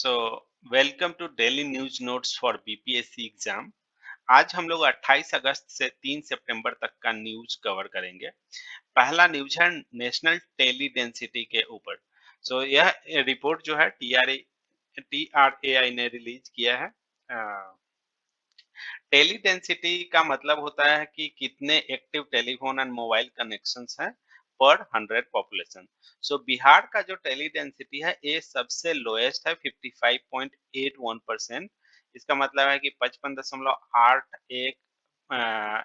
So welcome to daily news notes for BPSC exam. आज हम लोग 28 अगस्त से 3 सितंबर तक का न्यूज कवर करेंगे। पहला न्यूज है नेशनल टेली डेंसिटी के ऊपर। यह रिपोर्ट जो है टीआरएआई ने रिलीज किया है। टेली डेंसिटी का मतलब होता है कि कितने active telephone and mobile connections हैं पर 100 पॉपुलेशन। बिहार का जो टेली डेंसिटी है ये सबसे लोएस्ट है 55.81%। इसका मतलब है कि 55.81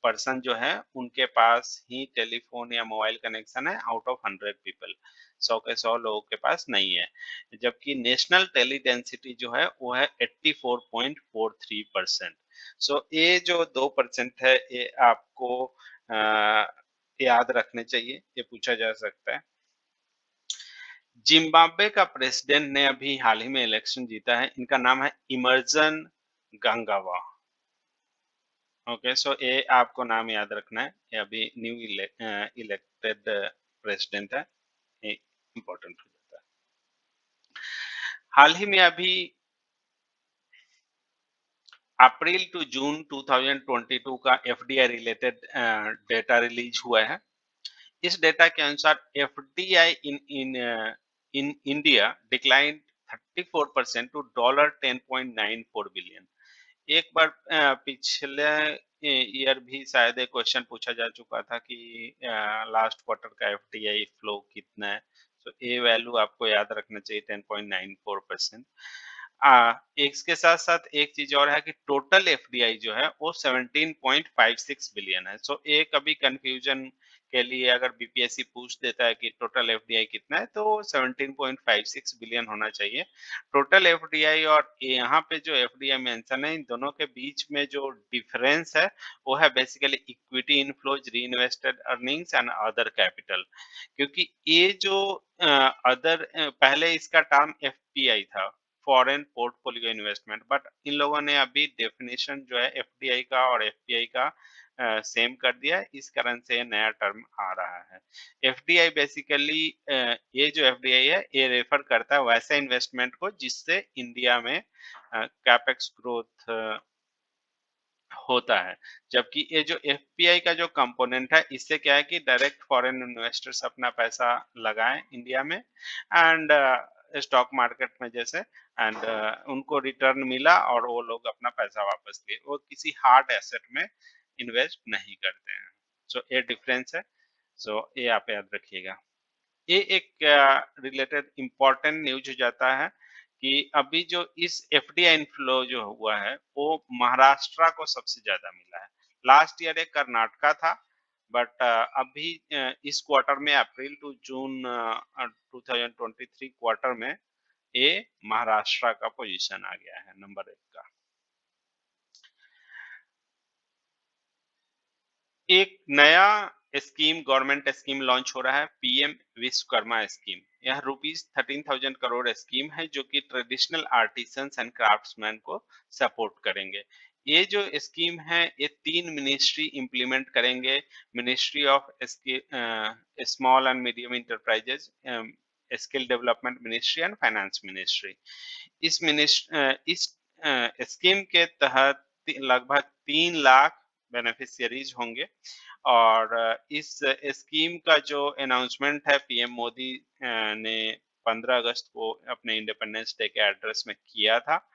पर्सन जो है उनके पास ही टेलीफोन या मोबाइल कनेक्शन है आउट ऑफ 100 पीपल। 100 के 100 लोगों के पास नहीं है। जबकि नेशनल टेली डेंसिटी जो है वो है 84.43%। ये जो 2% है ये आपको याद रखने चाहिए, ये पूछा जा सकता है। जिम्बाब्वे का प्रेसिडेंट ने अभी हाल ही में इलेक्शन जीता है। इनका नाम है इमर्जन गंगावा। ओके, ये आपको नाम याद रखना है। ये अभी न्यू इलेक्टेड प्रेसिडेंट है। ये इम्पोर्टेंट हो जाता है। हाल ही में अभी अप्रैल टू जून 2022 का एफडीआई रिलेटेड डेटा रिलीज हुआ है। इस डेटा के अनुसार FDI in India decline 34% to $10.94 billion. एक बार पिछले ईयर भी शायद एक क्वेश्चन पूछा जा चुका था कि लास्ट क्वार्टर का एफडीआई फ्लो कितना है। ये वैल्यू आपको याद रखना चाहिए 10.94%। इसके साथ साथ एक चीज और है कि टोटल एफडीआई जो है वो 17.56 बिलियन है। ये कभी कंफ्यूजन के लिए अगर बीपीएससी पूछ देता है कि टोटल एफडीआई कितना है तो 17.56 बिलियन होना चाहिए। टोटल एफडीआई और यहाँ पे जो एफडीआई मेंशन है इन दोनों के बीच में जो डिफरेंस है वो है बेसिकली इक्विटी इनफ्लोज, री invested earnings and other capital. क्योंकि ये जो अदर पहले इसका टर्म एफपीआई था, foreign portfolio investment, but in लोगों ने अभी डेफिनेशन जो है एफडीआई का और एफपीआई का सेम कर दिया है। इस कारण से नया टर्म आ रहा है। एफडीआई बेसिकली ये जो एफडीआई है ये रेफर करता है वैसे इन्वेस्टमेंट को जिससे इंडिया में कैपेक्स ग्रोथ होता है। जबकि ये जो एफपीआई का जो कंपोनेंट है इससे क्या है कि डायरेक्ट फॉरेन इन्वेस्टर्स अपना पैसा लगाएं इंडिया में एंड स्टॉक मार्केट में जैसे एंड उनको रिटर्न मिला और वो लोग अपना पैसा वापस लिए, वो किसी हार्ड एसेट में इन्वेस्ट नहीं करते हैं। ये डिफरेंस है। ये आप याद रखिएगा। ये एक रिलेटेड इम्पोर्टेंट न्यूज हो जाता है कि अभी जो इस एफडीआई इनफ्लो जो हुआ है वो महाराष्ट्र को सबसे ज्यादा मिला है। लास्ट ईयर एक कर्नाटका था, बट अभी इस क्वार्टर में अप्रैल टू जून 2023 क्वार्टर में ये महाराष्ट्र का पोजीशन आ गया है नंबर 1 का। एक नया स्कीम, गवर्नमेंट स्कीम लॉन्च हो रहा है, पीएम विश्वकर्मा स्कीम। यह ₹13,000 करोड़ स्कीम है जो कि ट्रेडिशनल आर्टिसंस एंड क्राफ्ट्समैन को सपोर्ट करेंगे। ये जो स्कीम है ये 3 मिनिस्ट्री इंप्लीमेंट करेंगे। Ministry of small and medium enterprises, skill development ministry and finance ministry. इस स्कीम के तहत लगभग 3 लाख बेनिफिशियरीज होंगे। और इस स्कीम का जो अनाउंसमेंट है पीएम मोदी ने 15 अगस्त को अपने इंडिपेंडेंस डे के एड्रेस में किया था।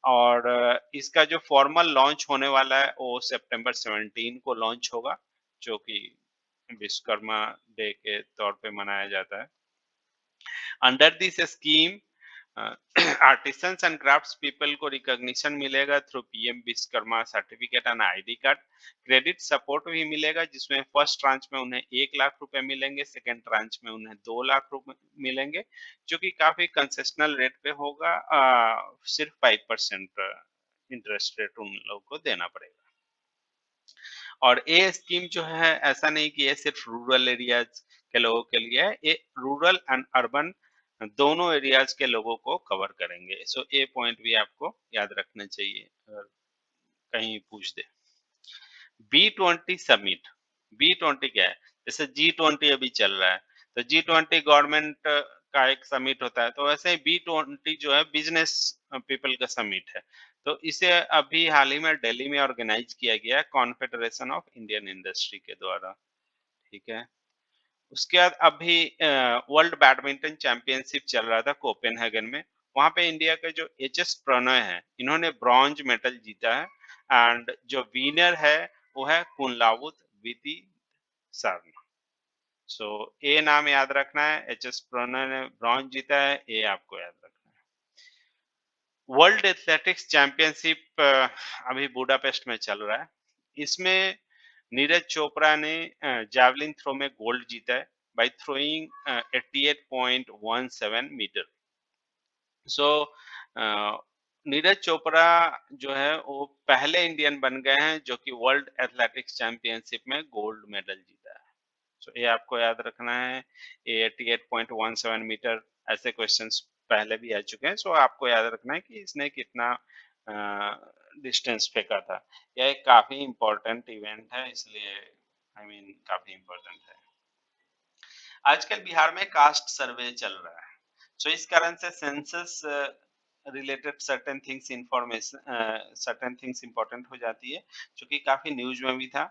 और इसका जो फॉर्मल लॉन्च होने वाला है वो सितंबर 17 को लॉन्च होगा, जो कि विश्वकर्मा डे के तौर पे मनाया जाता है। Under this scheme artisans and crafts people को रिकॉग्निशन मिलेगा through PM Vishwakarma certificate and ID card. Credit support भी मिलेगा जिसमें फर्स्ट ट्रांच में उन्हें 1 लाख रुपए मिलेंगे, सेकेंड ट्रांच में उन्हें 2 लाख रुपए मिलेंगे, जो कि काफी कंसेशनल रेट पे होगा। सिर्फ 5% इंटरेस्ट रेट उन लोगों को देना पड़ेगा। और ये स्कीम जो है ऐसा नहीं कि ये सिर्फ रूरल एरियाज के लोगों के लिए है, ये रूरल एंड अर्बन दोनों एरियाज के लोगों को कवर करेंगे। ये पॉइंट भी आपको याद रखना चाहिए अगर कहीं पूछ दे। B20 summit. B20 क्या है? जैसे G20 अभी चल रहा है तो G20 गवर्नमेंट का एक समिट होता है, तो वैसे ही B20 जो है बिजनेस पीपल का समिट है। तो इसे अभी हाल ही में दिल्ली में ऑर्गेनाइज किया गया है कॉन्फेडरेशन ऑफ इंडियन इंडस्ट्री के द्वारा, ठीक है। उसके बाद अभी वर्ल्ड बैडमिंटन चैंपियनशिप चल रहा था कोपेनहेगन में। वहाँ पे इंडिया के जो एचएस प्रणॉय हैं, इन्होंने ब्रॉन्ज मेडल जीता है एंड जो विनर है वो है कुनलावुत विति शर्मा। सो ए नाम याद रखना है, एचएस प्रणॉय ने ब्रॉन्ज जीता है, ए आपको याद रखना है। वर्ल्ड एथलेटिक्स चैंपियनशिप अभी बुडापेस्ट में चल रहा है। इसमें नीरज चोपड़ा ने जैवलिन थ्रो में गोल्ड जीता है बाय थ्रोइंग 88.17 मीटर। सो नीरज चोपड़ा जो है वो पहले इंडियन बन गए हैं जो कि वर्ल्ड एथलेटिक्स चैंपियनशिप में गोल्ड मेडल जीता है। सो ये आपको याद रखना है। ये 88.17 मीटर, ऐसे क्वेश्चंस पहले भी आ चुके हैं। सो आपको याद रखना है कि इसने कितना डिस्टेंस फेंका था। यह एक काफी इम्पोर्टेंट इवेंट है, इसलिए काफी इम्पोर्टेंट है। आजकल बिहार में कास्ट सर्वे चल रहा है, सो इस कारण से census related certain things important हो जाती है, जो कि काफी न्यूज में भी था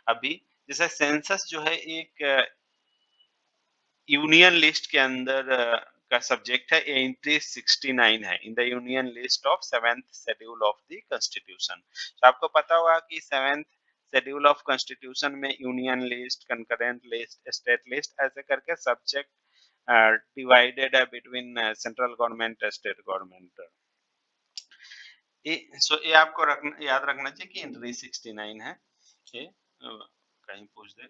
अभी। जैसे सेंसस जो है एक यूनियन लिस्ट के अंदर का सब्जेक्ट है। एंट्री 69 है in the union list of 7th schedule of the constitution. तो आपको पता होगा कि 7th शेड्यूल ऑफ कॉन्स्टिट्यूशन में union list, concurrent list, state list ऐसे करके सब्जेक्ट डिवाइडेड है between central government, state government. ये आपको याद रखना चाहिए कि एंट्री 69 है। ये कहीं पूछ दे।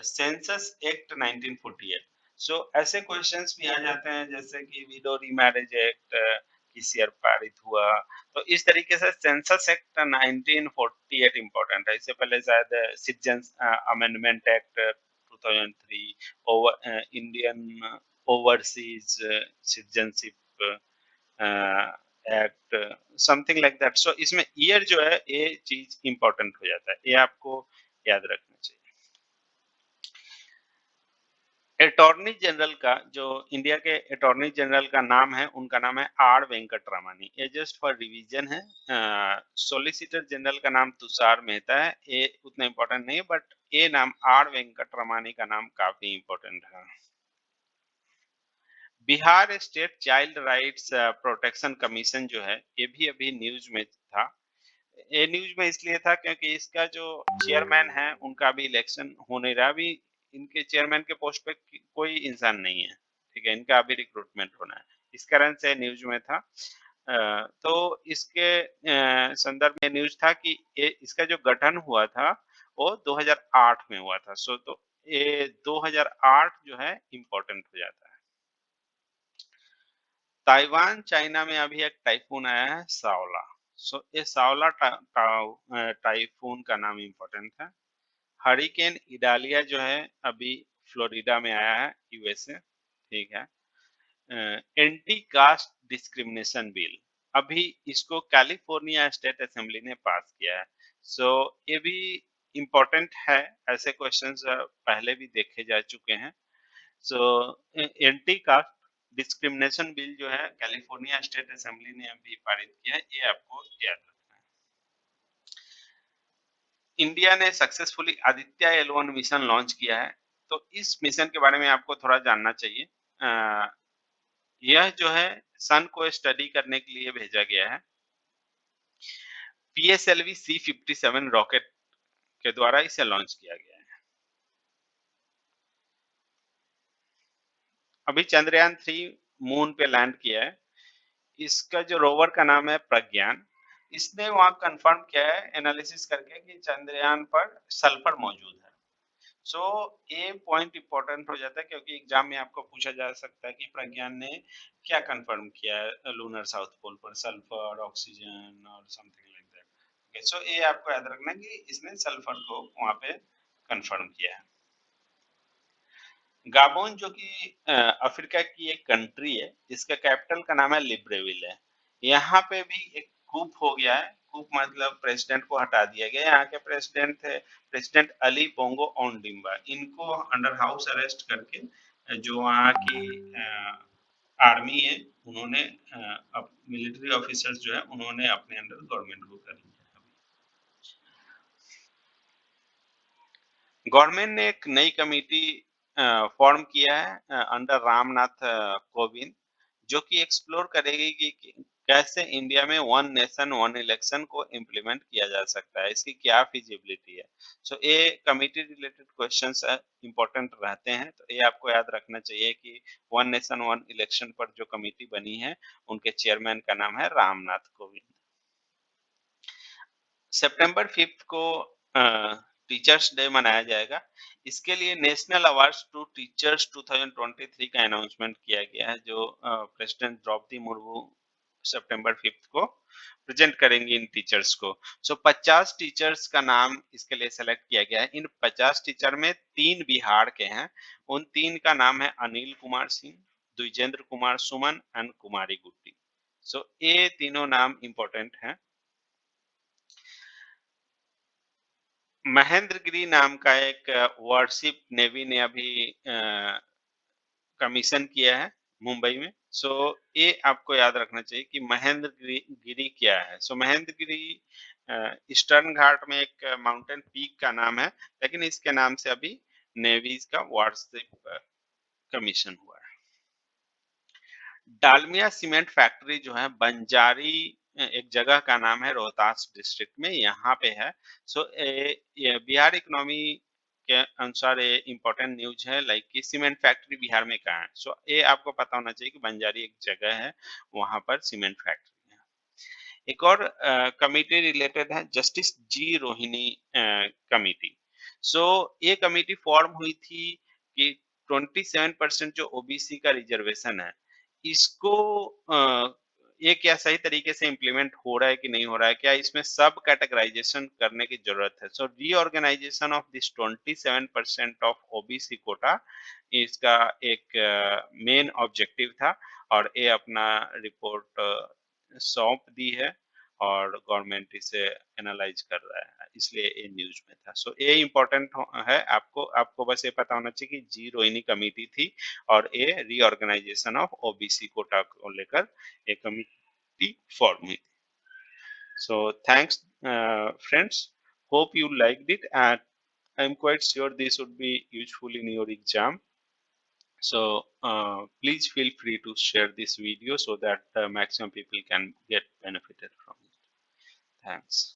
Census act 1948। सो ऐसे क्वेश्चंस भी आ जाते हैं जैसे कि विडो रीमैरिज एक्ट किस ईयर पारित हुआ। तो इस तरीके से सेंसस एक्ट 1948 इंपॉर्टेंट है। इससे पहले शायद citizen amendment act 2003, over Indian overseas citizenship act, something like that. So इसमें ईयर जो है ये चीज इंपॉर्टेंट हो जाता है, ये आपको याद रखना चाहिए। अटॉर्नी जनरल का जो इंडिया के अटॉर्नी जनरल का नाम है, उनका नाम है आर वेंकट रमानी। ये जस्ट फॉर रिवीजन है। सॉलिसिटर जनरल का नाम तुषार मेहता है, ये उतना इंपॉर्टेंट नहीं है, बट ये नाम आर वेंकट रमानी का नाम काफी इंपॉर्टेंट है। Bihar state child rights protection commission जो है, ये भी अभी न्यूज में था। ये न्यूज में इसलिए था क्योंकि इसका जो चेयरमैन है उनका अभी इलेक्शन हो नहीं रहा। अभी इनके चेयरमैन के पोस्ट पे कोई इंसान नहीं है, ठीक है। इनका अभी रिक्रूटमेंट होना है, इस कारण से न्यूज में था। तो इसके संदर्भ में न्यूज था कि इसका जो गठन हुआ था वो 2008 में हुआ था। सो तो ये 2008 जो है इम्पोर्टेंट हो जाता है। ताइवान चाइना में अभी एक टाइफून आया है सावला। सो ये सावला टाइफून का नाम इम्पोर्टेंट है। हरिकेन इडालिया जो है अभी फ्लोरिडा में आया है, यूएसए, ठीक है। एंटी कास्ट डिस्क्रिमिनेशन बिल, अभी इसको कैलिफोर्निया स्टेट असेंबली ने पास किया है। सो ये भी इम्पोर्टेंट है, ऐसे क्वेश्चंस पहले भी देखे जा चुके हैं। So anti caste discrimination bill जो है कैलिफोर्निया स्टेट असेंबली ने अभी पारित किया है, ये आपको याद रखना है। इंडिया ने successfully Aditya L1 mission launch किया है। तो इस मिशन के बारे में आपको थोड़ा जानना चाहिए। यह जो है सन को स्टडी करने के लिए भेजा गया है। PSLV C-57 रॉकेट के द्वारा इसे लॉन्च किया गया है। अभी चंद्रयान 3 मून पे लैंड किया है। इसका जो रोवर का नाम है प्रज्ञान। इसने वहां कंफर्म किया है एनालिसिस करके कि चंद्रयान पर सल्फर मौजूद है। सो ये पॉइंट इंपॉर्टेंट हो जाता है क्योंकि एग्जाम में आपको पूछा जा सकता है कि प्रज्ञान ने क्या कंफर्म किया है लूनर साउथ पोल पर, सल्फर, ऑक्सीजन और समथिंग लाइक दैट। ओके, सो ये आपको याद रखना कि इसने सल्फर को वहां पे कंफर्म किया है। गाबोन जो कि अफ्रीका की एक कंट्री है, इसका कैपिटल का नाम है लिब्रेविल है। यहाँ पे भी एक कूप हो गया है। कूप मतलब प्रेसिडेंट को हटा दिया गया। यहाँ के प्रेसिडेंट थे प्रेसिडेंट अली बोंगो ओंडिम्बा। इनको अंडर हाउस अरेस्ट करके जो वहाँ की आर्मी है, उन्होंने अब मिलिट्री ऑफिसर्स जो है उन्होंने अपने अंडर गवर्नमेंट को कर लिया। गवर्नमेंट ने एक नई कमेटी फॉर्म किया है अंडर रामनाथ कोविंद, जो कि एक्सप्लोर करेगी कि कैसे इंडिया में वन नेशन वन इलेक्शन को इम्प्लीमेंट किया जा सकता है, इसकी क्या फिजिबिलिटी है। सो ये कमेटी रिलेटेड क्वेश्चंस इंपॉर्टेंट रहते हैं, तो ये आपको याद रखना चाहिए कि वन नेशन वन इलेक्शन पर जो कमेटी बनी है, उनके चेयरमैन का नाम है रामनाथ कोविंद। सितंबर 5 को टीचर्स डे मनाया जाएगा। इसके लिए नेशनल अवार्ड्स टू टीचर्स 2023 का अनाउंसमेंट किया गया है, जो प्रेसिडेंट द्रौपदी मुर्मू सितंबर 5 को प्रेजेंट करेंगी इन टीचर्स को। सो 50 टीचर्स का नाम इसके लिए सेलेक्ट किया गया है। इन 50 टीचर में 3 बिहार के हैं। उन 3 का नाम है अनिल कुमार सिंह, द्विजेंद्र कुमार सुमन एंड कुमारी गुट्टी। सो ये तीनों नाम इंपॉर्टेंट हैं। महेंद्र गिरी नाम का एक वारशिप नेवी ने अभी कमीशन किया है मुंबई में। सो ये आपको याद रखना चाहिए कि महेंद्र गिरी क्या है। सो महेंद्र गिरी ईस्टर्न घाट में एक माउंटेन पीक का नाम है, लेकिन इसके नाम से अभी नेवीज का वारशिप कमीशन हुआ है। डालमिया सीमेंट फैक्ट्री जो है बंजारी एक जगह का नाम है, रोहतास डिस्ट्रिक्ट में, यहाँ पे है। सो ये बिहार इकोनॉमी के अनुसार ये इम्पोर्टेंट न्यूज है, लाइक कि सीमेंट फैक्ट्री बिहार में कहाँ है। सो ये आपको पता होना चाहिए कि बंजारी एक जगह है, वहां पर सीमेंट फैक्ट्री है। एक और कमिटी रिलेटेड है, जस्टिस जी रोहिणी कमिटी। सो ये कमिटी फॉर्म हुई थी कि 27% जो ओबीसी का रिजर्वेशन है, इसको ये क्या सही तरीके से इम्प्लीमेंट हो रहा है कि नहीं हो रहा है, क्या इसमें सब कैटेगराइजेशन करने की जरूरत है। So reorganisation of this 27% of OBC quota इसका एक मेन ऑब्जेक्टिव था, और ये अपना रिपोर्ट सौंप दी है, और गवर्नमेंट इसे एनालाइज कर रहा है, इसलिए ये न्यूज में था। सो ये इम्पोर्टेंट है, आपको आपको बस ये पता होना चाहिए कि जी रोहिणी कमेटी थी, और ये रीऑर्गेनाइजेशन ऑफ ओबीसी कोटा को लेकर एक कमेटी फॉर्म हुई। So thanks friends, hope you liked it, and I'm quite sure this would be useful in your exam. So please feel free to share this video so that maximum people can get benefited from it. Thanks.